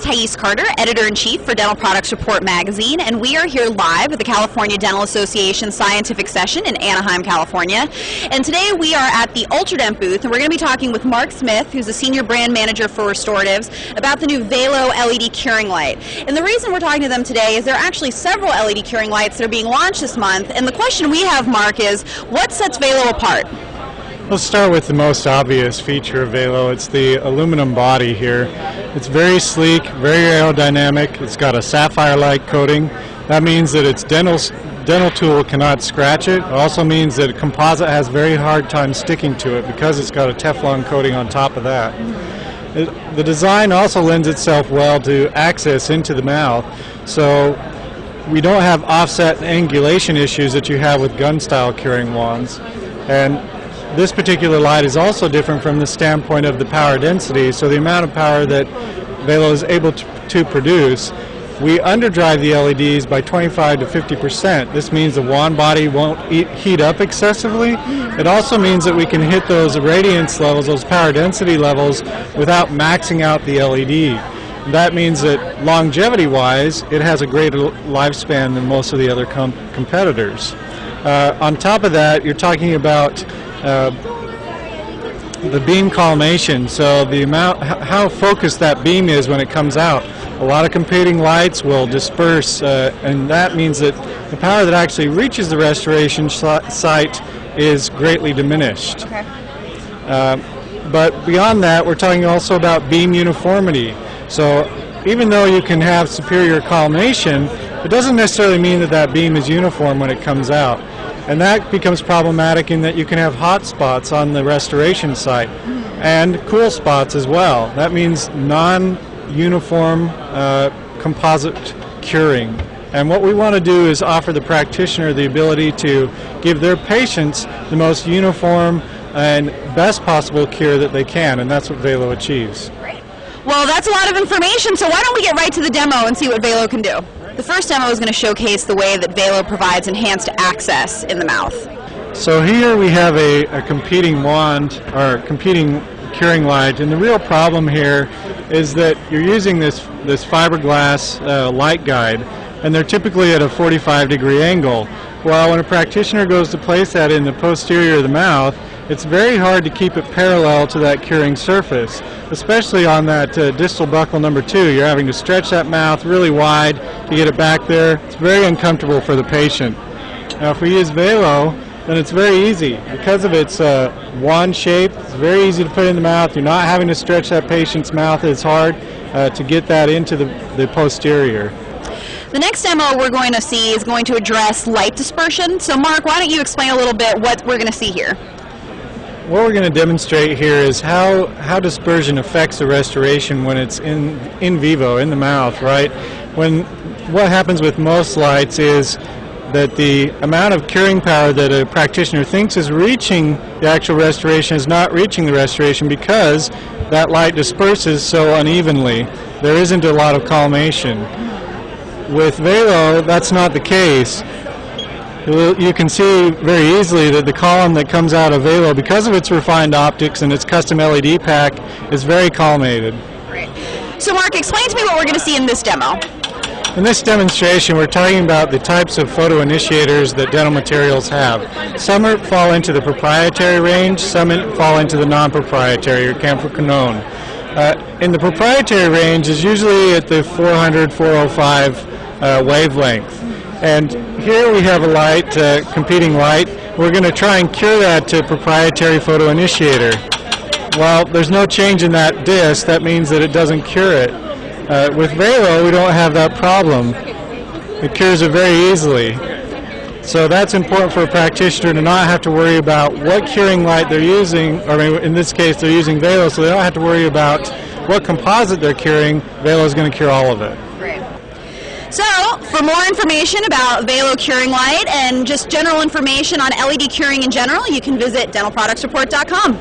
Thais Carter, Editor-in-Chief for Dental Products Report magazine, and we are here live at the California Dental Association Scientific Session in Anaheim, California. And today we are at the Ultradent booth, and we're going to be talking with Mark Smith, who's a Senior Brand Manager for Restoratives, about the new VALO LED curing light. And the reason we're talking to them today is there are actually several LED curing lights that are being launched this month, and the question we have, Mark, is what sets VALO apart? Let's start with the most obvious feature of VALO. It's the aluminum body here. It's very sleek, very aerodynamic. It's got a sapphire-like coating. That means that its dental tool cannot scratch it. It also means that composite has a very hard time sticking to it because it's got a Teflon coating on top of that. The design also lends itself well to access into the mouth, so we don't have offset and angulation issues that you have with gun-style curing wands. And this particular light is also different from the standpoint of the power density, so the amount of power that VALO is able to produce, we underdrive the LEDs by 25 to 50%. This means the wand body won't heat up excessively. It also means that we can hit those radiance levels, those power density levels, without maxing out the LED. That means that longevity-wise, it has a greater lifespan than most of the other competitors. On top of that, you're talking about the beam collimation, so the amount, how focused that beam is when it comes out. A lot of competing lights will disperse, and that means that the power that actually reaches the restoration site is greatly diminished. Okay. But beyond that, we're talking also about beam uniformity. So even though you can have superior collimation, it doesn't necessarily mean that that beam is uniform when it comes out. And that becomes problematic in that you can have hot spots on the restoration site and cool spots as well. That means non-uniform composite curing. And what we want to do is offer the practitioner the ability to give their patients the most uniform and best possible cure that they can, and that's what VALO achieves. Great. Well, that's a lot of information, so why don't we get right to the demo and see what VALO can do? The first demo is going to showcase the way that VALO provides enhanced access in the mouth. So here we have a competing wand, or competing curing light, and the real problem here is that you're using this fiberglass light guide, and they're typically at a 45-degree angle. Well, when a practitioner goes to place that in the posterior of the mouth, it's very hard to keep it parallel to that curing surface, especially on that distal buccal number 2. You're having to stretch that mouth really wide to get it back there. It's very uncomfortable for the patient. Now, if we use VALO, then it's very easy. Because of its wand shape, it's very easy to put in the mouth. You're not having to stretch that patient's mouth as hard to get that into the posterior. The next demo we're going to see is going to address light dispersion. So Mark, why don't you explain a little bit what we're going to see here? What we're going to demonstrate here is how dispersion affects the restoration when it's in vivo, in the mouth, right? What happens with most lights is that the amount of curing power that a practitioner thinks is reaching the actual restoration is not reaching the restoration because that light disperses so unevenly. There isn't a lot of collimation. With VALO, that's not the case. You can see very easily that the column that comes out of VALO, because of its refined optics and its custom LED pack, is very collimated. Great. So Mark, explain to me what we're going to see in this demo. In this demonstration, we're talking about the types of photo initiators that dental materials have. Some fall into the proprietary range, some fall into the non-proprietary or camphor-quinone. In the proprietary range is usually at the 400, 405 wavelength. And here we have a light, competing light. We're going to try and cure that to proprietary photo initiator. Well, there's no change in that disc. That means that it doesn't cure it. With VALO, we don't have that problem. It cures it very easily. So that's important for a practitioner to not have to worry about what curing light they're using, or in this case they're using VALO, so they don't have to worry about what composite they're curing. VALO is going to cure all of it. Great. So, for more information about VALO curing light and just general information on LED curing in general, you can visit dentalproductsreport.com.